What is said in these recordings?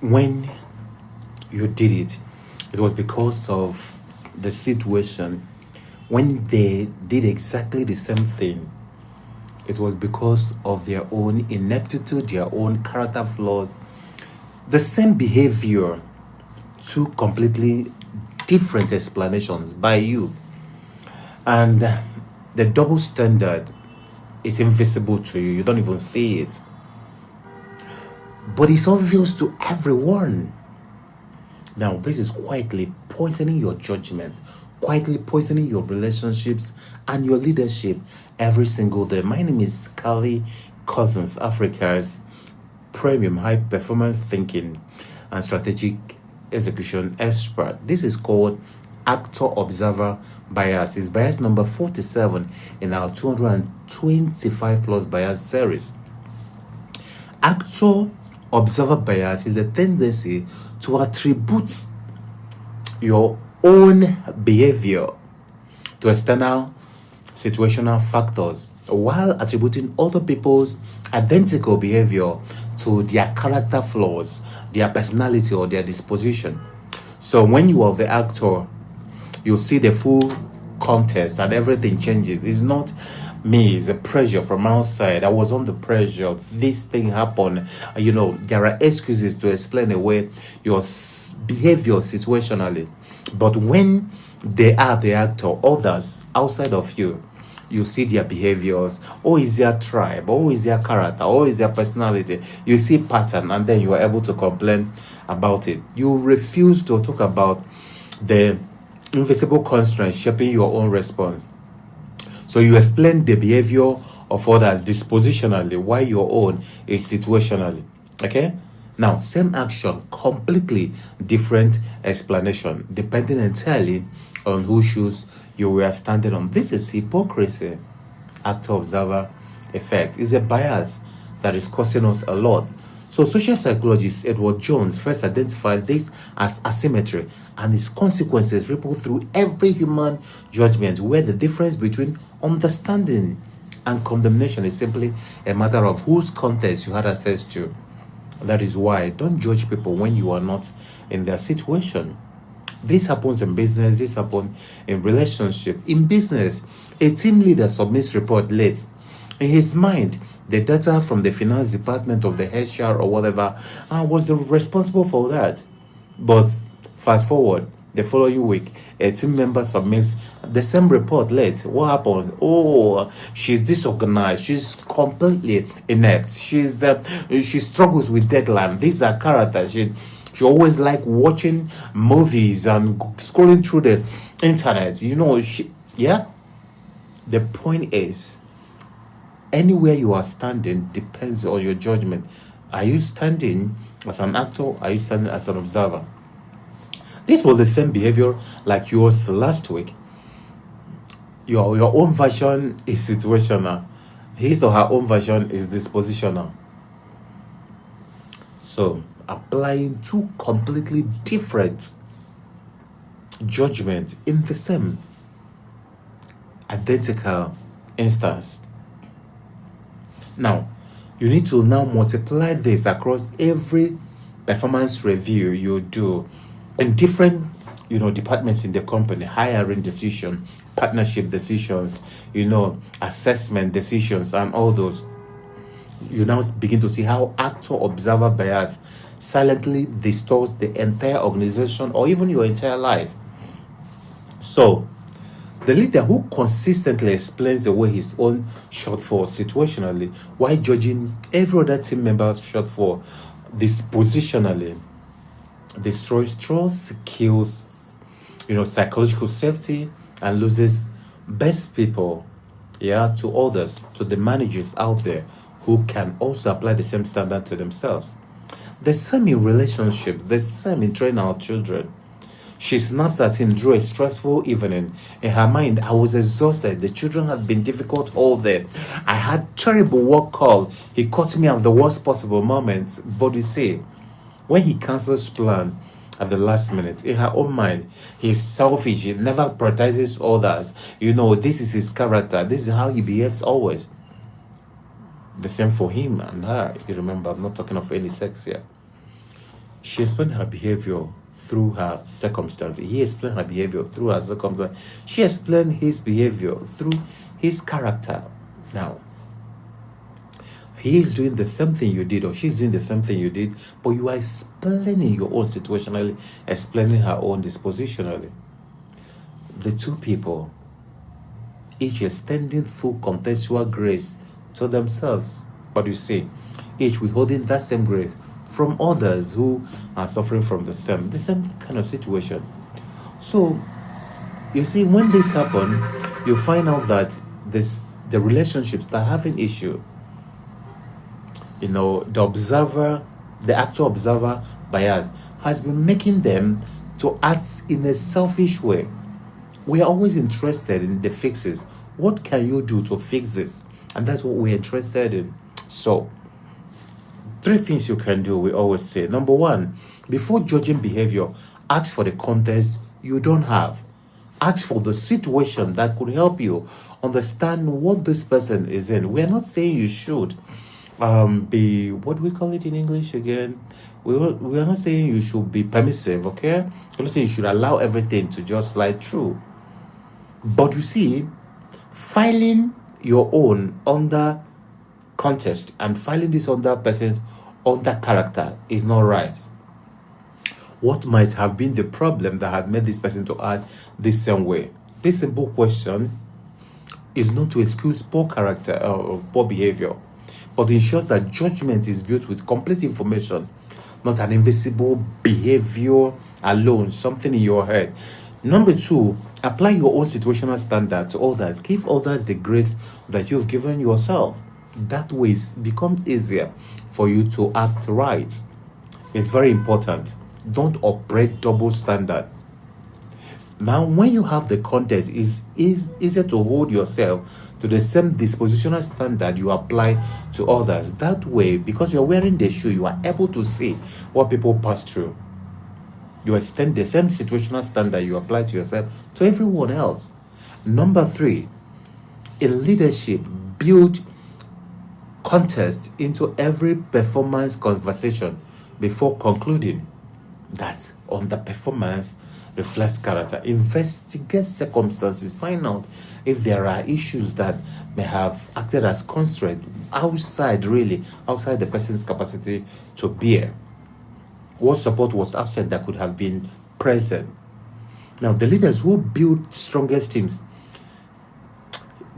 when you did it, it was because of the situation. When they did exactly the same thing, it was because of their own ineptitude, their own character flaws. The same behavior, two completely different explanations by you. And the double standard is invisible to you. You don't even see it. But it's obvious to everyone. Now, this is quietly poisoning your judgment, quietly poisoning your relationships and your leadership every single day. My name is Cussons, Africa's premium high performance thinking and strategic execution expert. This is called actor observer bias. It's bias number 47 in our 225 plus bias series. Actor observer bias is the tendency to attribute your own behavior to external situational factors while attributing other people's identical behavior to their character flaws, their personality, or their disposition. So when you are the actor, you see the full context and everything changes. It's not me, it's a pressure from outside. I was under pressure. This thing happened. There are excuses to explain away your behavior situationally. But when they are the actor, others outside of you, you see their behaviors, or is their tribe, or is their character, or is their personality. You see pattern, and then you are able to complain about it. You refuse to talk about the invisible constraints shaping your own response. So you explain the behavior of others dispositionally, while your own is situationally. Okay? Now, same action, completely different explanation, depending entirely on whose shoes you were standing on. This is hypocrisy. Actor observer effect is a bias that is costing us a lot. So social psychologist Edward Jones first identified this as asymmetry, and its consequences ripple through every human judgment, where the difference between understanding and condemnation is simply a matter of whose context you had access to. That is why don't judge people when you are not in their situation. This happens in business, this happens in relationship. In business, a team leader submits report late. In his mind, the data from the finance department of the HR or whatever was responsible for that. But fast forward, the following week, a team member submits the same report late. What happens? Oh, she's disorganized. She's completely inept. She struggles with deadline. These are characters. She always like watching movies and scrolling through the internet. Yeah. The point is, anywhere you are standing depends on your judgment. Are you standing as an actor? Are you standing as an observer? This was the same behavior like yours last week. Your own version is situational. His or her own version is dispositional. So, applying two completely different judgment in the same identical instance. Now, you need to now multiply this across every performance review you do in different departments in the company: hiring decision, partnership decisions, assessment decisions, and all those. You now begin to see how actor observer bias silently distorts the entire organization or even your entire life. So the leader who consistently explains away his own shortfall situationally while judging every other team member's shortfall dispositionally destroys trust, kills, psychological safety, and loses best people, to others, to the managers out there who can also apply the same standard to themselves. The same in relationships, the same in training our children. She snaps at him through a stressful evening. In her mind, I was exhausted. The children had been difficult all day. I had terrible work call. He caught me at the worst possible moment. But you see, when he cancels plan at the last minute, in her own mind, he's selfish. He never prioritizes others. This is his character. This is how he behaves always. The same for him and her. You remember, I'm not talking of any sex here. She explained her behavior through her circumstance. He explained her behavior through her circumstance. She explained his behavior through his character. Now, he is doing the same thing you did, or she's doing the same thing you did, but you are explaining your own situationally, explaining her own dispositionally. The two people, each extending full contextual grace to themselves, but you see, each withholding that same grace from others who are suffering from the same kind of situation. So, you see, when this happen, you find out that the relationships that have an issue, the actual observer bias has been making them to act in a selfish way. We are always interested in the fixes. What can you do to fix this? And that's what we're interested in. So, 3 things you can do, we always say. Number 1, before judging behavior, ask for the context you don't have. Ask for the situation that could help you understand what this person is in. We're not saying you should be, what do we call it in English again? We are not saying you should be permissive, okay? We're not saying you should allow everything to just slide through. But you see, filing your own under context and filing this under person's under character is not right. What might have been the problem that had made this person to act this same way? This simple question is not to excuse poor character or poor behavior, but ensures that judgment is built with complete information, not an invisible behavior alone, something in your head. Number 2, apply your own situational standard to others. Give others the grace that you've given yourself. That way it becomes easier for you to act right. It's very important. Don't operate double standard. Now, when you have the context, it's easier to hold yourself to the same dispositional standard you apply to others. That way, because you're wearing the shoe, you are able to see what people pass through. You extend the same situational standard you apply to yourself to everyone else. Number 3, in leadership, build context into every performance conversation before concluding that underperformance reflects character. Investigate circumstances. Find out if there are issues that may have acted as constraint outside the person's capacity to bear. What support was absent that could have been present? Now, the leaders who build strongest teams,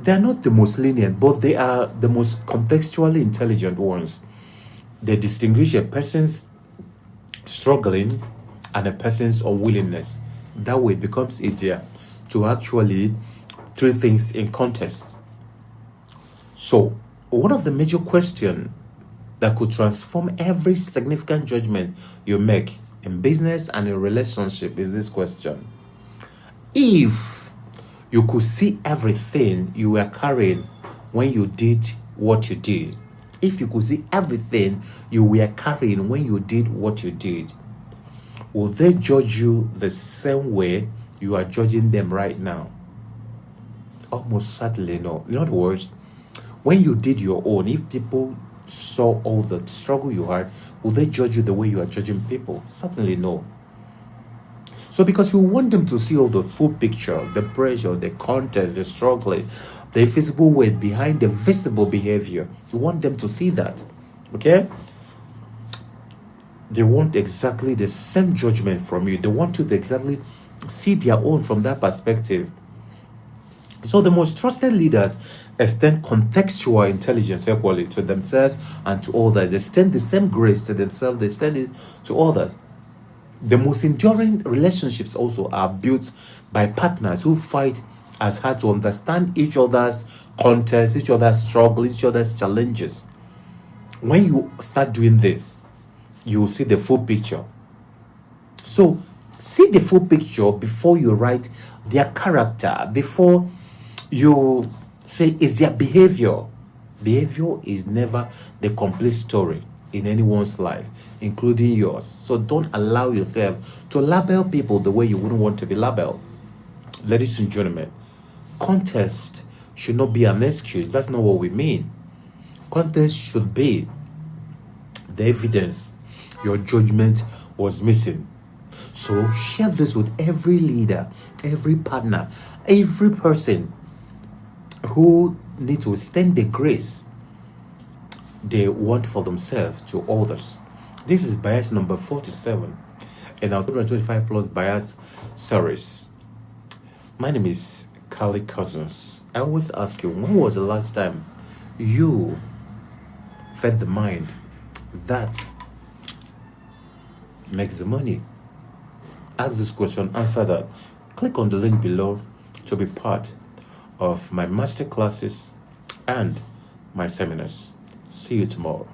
they are not the most lenient, but they are the most contextually intelligent ones. They distinguish a person's struggling and a person's unwillingness. That way it becomes easier to actually treat things in context. So, one of the major questions that could transform every significant judgment you make in business and in relationship is this question: if you could see everything you were carrying when you did what you did, if you could see everything you were carrying when you did what you did, will they judge you the same way you are judging them right now? Almost certainly no. In other words, when you did your own, if people saw all the struggle you had, will they judge you the way you are judging people? Certainly no. So because you want them to see all the full picture, the pressure, the context, the struggling, the invisible weight behind the visible behavior, you want them to see that. Okay? They want exactly the same judgment from you. They want you to exactly see their own from that perspective. So the most trusted leaders extend contextual intelligence equally to themselves and to others. They extend the same grace to themselves, they extend it to others. The most enduring relationships also are built by partners who fight as hard to understand each other's context, each other's struggle, each other's challenges. When you start doing this, you will see the full picture. So, see the full picture before you write their character, before you say it's their behavior. Behavior is never the complete story in anyone's life, including yours. So don't allow yourself to label people the way you wouldn't want to be labeled. Ladies and gentlemen, context should not be an excuse. That's not what we mean. Context should be the evidence your judgment was missing. So share this with every leader, every partner, every person who needs to extend the grace they want for themselves to others. This is bias number 47 in our 225 plus bias series. My name is Cussons. I always ask you, when was the last time you fed the mind that makes the money? Ask this question, answer that. Click on the link below to be part of my master classes and my seminars. See you tomorrow.